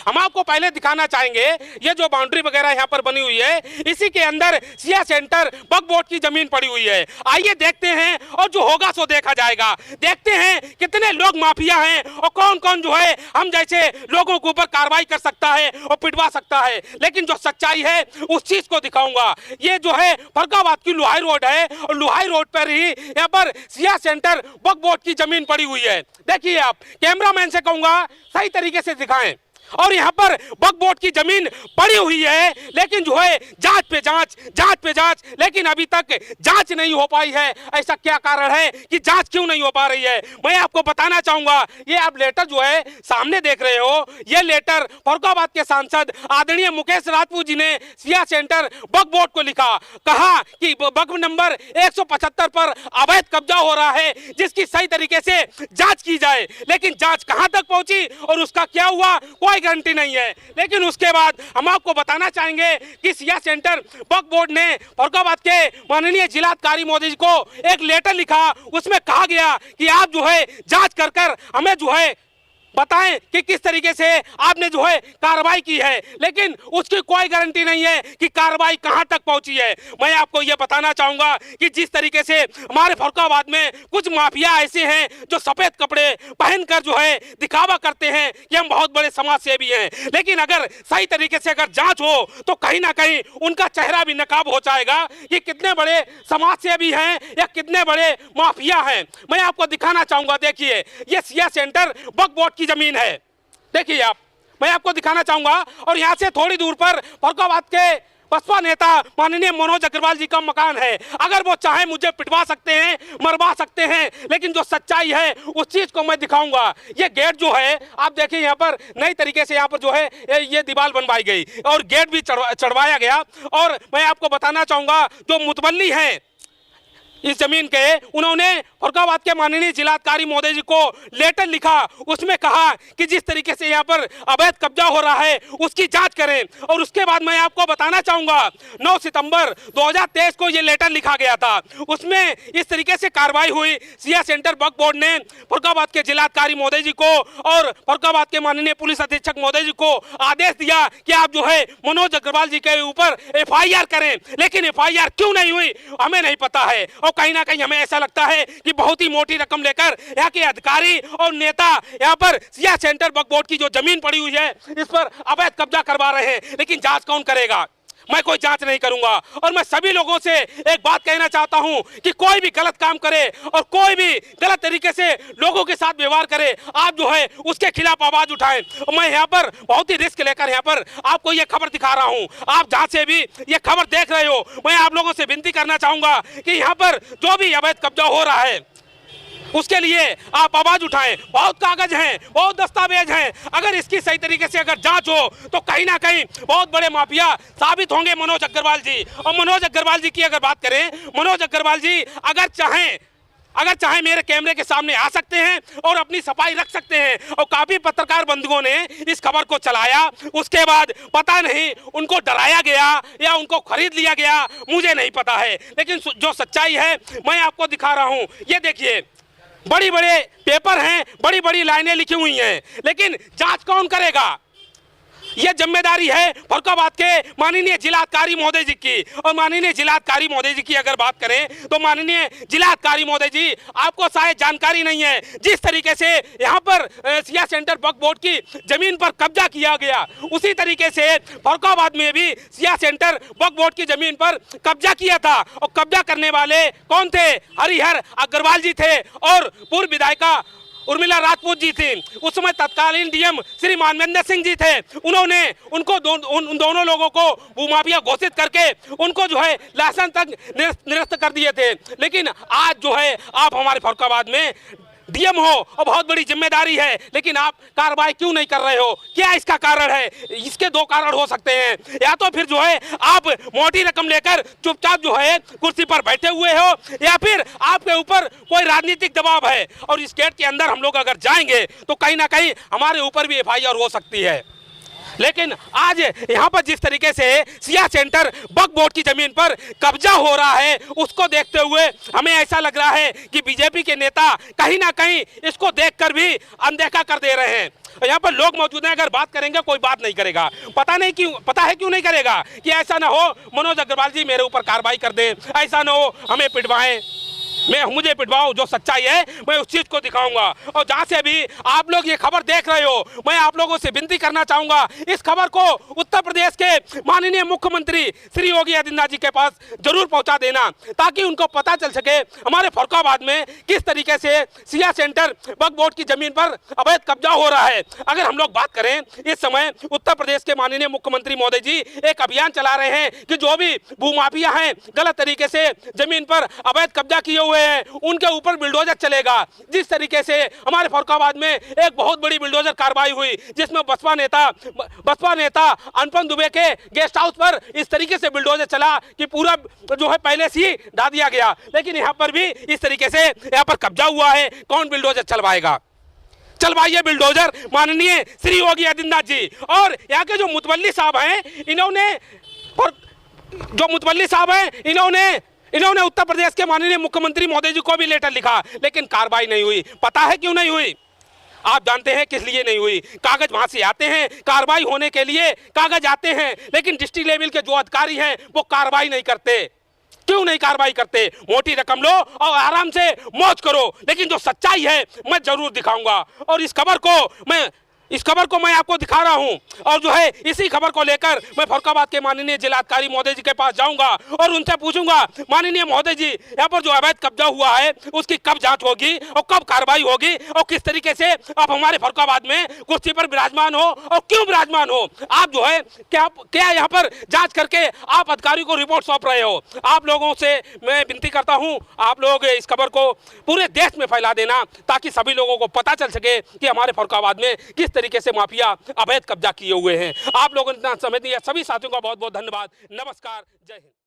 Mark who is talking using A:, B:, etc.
A: हम आपको पहले दिखाना चाहेंगे ये जो बाउंड्री वगैरह यहाँ पर बनी हुई है, इसी के अंदर सिया सेंटर वक्फ बोर्ड की जमीन पड़ी हुई है। आइए देखते हैं और जो होगा सो देखा जाएगा। देखते हैं कितने लोग माफिया हैं और कौन कौन जो है हम जैसे लोगों के ऊपर कार्रवाई कर सकता है और पिटवा सकता है। लेकिन जो सच्चाई है उस चीज को दिखाऊंगा। ये जो है फर्रुखाबाद की लुहाई रोड है और लुहाई रोड पर ही यहाँ पर सिया सेंटर वक्फ बोर्ड की जमीन पड़ी हुई है। देखिए, आप कैमरामैन से कहूंगा सही तरीके से दिखाएं। और यहाँ पर वक्फ बोर्ड की जमीन पड़ी हुई है, लेकिन जो है जांच पे जांच, लेकिन अभी तक जांच नहीं हो पाई है। ऐसा क्या कारण है कि जांच क्यों नहीं हो पा रही है, मैं आपको बताना चाहूंगा। ये आप लेटर जो है सामने देख रहे हो, ये लेटर फर्रुखाबाद के सांसद आदरणीय मुकेश राजपूत जी ने सिया सेंटर वक्फ बोर्ड को लिखा। कहा कि वक्फ नंबर 175 पर अवैध कब्जा हो रहा है, जिसकी सही तरीके से जांच की जाए। लेकिन जांच कहां तक पहुंची और उसका क्या हुआ, कोई गारंटी नहीं है। लेकिन उसके बाद हम आपको बताना चाहेंगे कि सिया सेंटर वक्फ बोर्ड ने फर्रुखाबाद के माननीय जिलाधिकारी महोदय जी को एक लेटर लिखा। उसमें कहा गया कि आप जो है जांच कर हमें जो है बताएं कि किस तरीके से आपने जो है कार्रवाई की है। लेकिन उसकी कोई गारंटी नहीं है कि कार्रवाई कहां तक पहुंची है। मैं आपको यह बताना चाहूंगा कि जिस तरीके से हमारे फर्रुखाबाद में कुछ माफिया ऐसे हैं जो सफेद कपड़े पहनकर जो है दिखावा करते हैं कि हम बहुत बड़े समाज सेवी हैं, लेकिन अगर सही तरीके से अगर जांच हो तो कहीं ना कहीं उनका चेहरा भी नकाब हो जाएगा कि कितने बड़े समाज सेवी हैं या कितने बड़े माफिया हैं। मैं आपको दिखाना चाहूंगा। देखिए, ये सिया सेंटर वक्फ बोर्ड की जमीन है। देखिए आप, मैं आपको दिखाना चाहूंगा। और यहां से थोड़ी दूर पर फर्रुखाबाद के बसपा नेता माननीय मनोज अग्रवाल जी का मकान है। अगर वो चाहे मुझे पिटवा सकते हैं, मरवा सकते हैं, लेकिन जो सच्चाई है उस चीज को मैं दिखाऊंगा। ये गेट जो है आप देखिए, यहाँ पर नई तरीके से यहाँ पर जो है ये दीवार बनवाई गई और गेट भी चढ़वाया गया। और मैं आपको बताना चाहूंगा, जो मुतवल्ली हैं इस जमीन के, उन्होंने फर्रुखाबाद के माननीय जिलाधिकारी महोदय जी को लेटर लिखा। उसमें कहा कि जिस तरीके से यहाँ पर अवैध कब्जा हो रहा है उसकी जांच करें। और उसके बाद मैं आपको बताना चाहूंगा, 9 सितंबर 2023 को ये लेटर लिखा गया था। उसमें इस तरीके से कार्रवाई हुई। सिया सेंटर वक्फ बोर्ड ने फर्रुखाबाद के जिलाधिकारी महोदय जी को और फर्रुखाबाद के माननीय पुलिस अधीक्षक महोदय जी को आदेश दिया कि आप जो है मनोज अग्रवाल जी के ऊपर FIR करें। लेकिन FIR क्यों नहीं हुई हमें नहीं पता है। और कहीं ना कहीं हमें ऐसा लगता है कि बहुत ही मोटी रकम लेकर यहाँ के अधिकारी और नेता यहाँ पर सिया सेंटर वक्फ बोर्ड की जो जमीन पड़ी हुई है इस पर अवैध कब्जा करवा रहे हैं। लेकिन जांच कौन करेगा? मैं कोई जांच नहीं करूंगा। और मैं सभी लोगों से एक बात कहना चाहता हूं कि कोई भी गलत काम करे और कोई भी गलत तरीके से लोगों के साथ व्यवहार करे, आप जो है उसके खिलाफ आवाज उठाएं। और मैं यहाँ पर बहुत ही रिस्क लेकर यहाँ पर आपको ये खबर दिखा रहा हूँ। आप जहाँ से भी ये खबर देख रहे हो, मैं आप लोगों से विनती करना चाहूंगा कि यहाँ पर जो भी अवैध कब्जा हो रहा है उसके लिए आप आवाज उठाएं। बहुत कागज हैं, बहुत दस्तावेज हैं। अगर इसकी सही तरीके से अगर जांच हो तो कहीं ना कहीं बहुत बड़े माफिया साबित होंगे मनोज अग्रवाल जी। और मनोज अग्रवाल जी की अगर बात करें, मनोज अग्रवाल जी अगर चाहें मेरे कैमरे के सामने आ सकते हैं और अपनी सफाई रख सकते हैं। और काफी पत्रकार बंधुओं ने इस खबर को चलाया, उसके बाद पता नहीं उनको डराया गया या उनको खरीद लिया गया, मुझे नहीं पता है। लेकिन जो सच्चाई है मैं आपको दिखा रहा हूं। ये देखिए, बड़ी बड़े पेपर हैं, बड़ी बड़ी लाइनें लिखी हुई हैं, लेकिन जांच कौन करेगा? यह जिम्मेदारी है फर्रुखाबाद के माननीय जिलाधिकारी महोदय जी की। और माननीय जिलाधिकारी महोदय जी की अगर बात करें तो माननीय जिलाधिकारी महोदय जी, आपको शायद जानकारी नहीं है, जिस तरीके से यहाँ पर सिया सेंटर वक्फ बोर्ड की जमीन पर कब्जा किया गया, उसी तरीके से फर्रुखाबाद में भी सिया सेंटर वक्फ बोर्ड की जमीन पर कब्जा किया था। और कब्जा करने वाले कौन थे? हरिहर अग्रवाल जी थे और पूर्व विधायिका उर्मिला राजपूत जी थी। उस समय तत्कालीन DM श्री मानवेंद्र सिंह जी थे। उन्होंने उन दोनों लोगों को भूमाफिया घोषित करके उनको जो है लाइसेंस तक निरस्त कर दिए थे। लेकिन आज जो है आप हमारे फर्रुखाबाद में DM हो और बहुत बड़ी जिम्मेदारी है, लेकिन आप कार्रवाई क्यों नहीं कर रहे हो? क्या इसका कारण है? इसके दो कारण हो सकते हैं। या तो फिर जो है आप मोटी रकम लेकर चुपचाप जो है कुर्सी पर बैठे हुए हो, या फिर आपके ऊपर कोई राजनीतिक दबाव है। और इस गेट के अंदर हम लोग अगर जाएंगे तो कहीं ना कहीं हमारे ऊपर भी FIR हो सकती है। लेकिन आज यहाँ पर जिस तरीके से सिया सेंटर वक्फ बोर्ड की जमीन पर कब्जा हो रहा है, उसको देखते हुए हमें ऐसा लग रहा है कि बीजेपी के नेता कहीं ना कहीं इसको देखकर भी अनदेखा कर दे रहे हैं। यहाँ पर लोग मौजूद हैं, अगर बात करेंगे कोई बात नहीं करेगा। पता है क्यों नहीं करेगा? कि ऐसा ना हो मनोज अग्रवाल जी मेरे ऊपर कार्रवाई कर दें, ऐसा ना हो हमें पिटवाएं, मुझे पिटवाओ, जो सच्चाई है मैं उस चीज को दिखाऊंगा। और जहां से भी आप लोग ये खबर देख रहे हो, मैं आप लोगों से विनती करना चाहूंगा, इस खबर को उत्तर प्रदेश के माननीय मुख्यमंत्री श्री योगी आदित्यनाथ जी के पास जरूर पहुंचा देना, ताकि उनको पता चल सके हमारे फरुखाबाद में किस तरीके से सिया सेंटर वक्फ बोर्ड की जमीन पर अवैध कब्जा हो रहा है। अगर हम लोग बात करें, इस समय उत्तर प्रदेश के माननीय मुख्यमंत्री महोदय जी एक अभियान चला रहे हैं कि जो भी भूमाफिया हैं, गलत तरीके से जमीन पर अवैध कब्जा किए हुए हैं, उनके ऊपर बिल्डोजर चलेगा। जिस तरीके से हमारे फरुखाबाद में एक बहुत बड़ी बिल्डोजर कार्रवाई हुई, जिसमें बसपा नेता अनुपम दुबे के गेस्ट हाउस पर इस तरीके से बिल्डोजर चला कि पूरा जो है पहले से ही ढा दिया गया। लेकिन यहाँ पर भी इस तरीके से यहाँ पर कब्जा हुआ है। कौन बिल्डोजर चलवाएगा? चलवाइए बिल्डोजर माननीय श्री योगी आदित्यनाथ जी। और यहाँ के जो मुतवल्ली साहब हैं, इन्होंने उत्तर प्रदेश के माननीय मुख्यमंत्री महोदय जी को भी लेटर लिखा, लेकिन कार्रवाई नहीं हुई। पता है क्यों नहीं हुई? आप जानते हैं किस लिए नहीं हुई? कागज वहां से आते हैं, कार्रवाई होने के लिए कागज आते हैं, लेकिन डिस्ट्रिक्ट लेवल के जो अधिकारी हैं वो कार्रवाई नहीं करते। क्यों नहीं कार्रवाई करते? मोटी रकम लो और आराम से मौज करो, लेकिन जो सच्चाई है मैं जरूर दिखाऊंगा। और इस खबर को मैं आपको दिखा रहा हूं। और जो है इसी खबर को लेकर मैं फरुखाबाद के माननीय जिलाधिकारी महोदय जी के पास जाऊंगा और उनसे पूछूंगा, माननीय महोदय जी, यहाँ पर जो अवैध कब्जा हुआ है उसकी कब जांच होगी और कब कार्रवाई होगी, और किस तरीके से आप हमारे फरुखाबाद में कुर्सी पर विराजमान हो और क्यों विराजमान हो? आप जो है क्या यहाँ पर जांच करके आप अधिकारी को रिपोर्ट सौंप रहे हो? आप लोगों से मैं विनती करता हूँ, आप लोग इस खबर को पूरे देश में फैला देना, ताकि सभी लोगों को पता चल सके कि हमारे फरुखाबाद में किस तरीके से माफिया अवैध कब्जा किए हुए हैं। आप लोगों ने इतना समय दिया, सभी साथियों का बहुत बहुत धन्यवाद। नमस्कार, जय हिंद।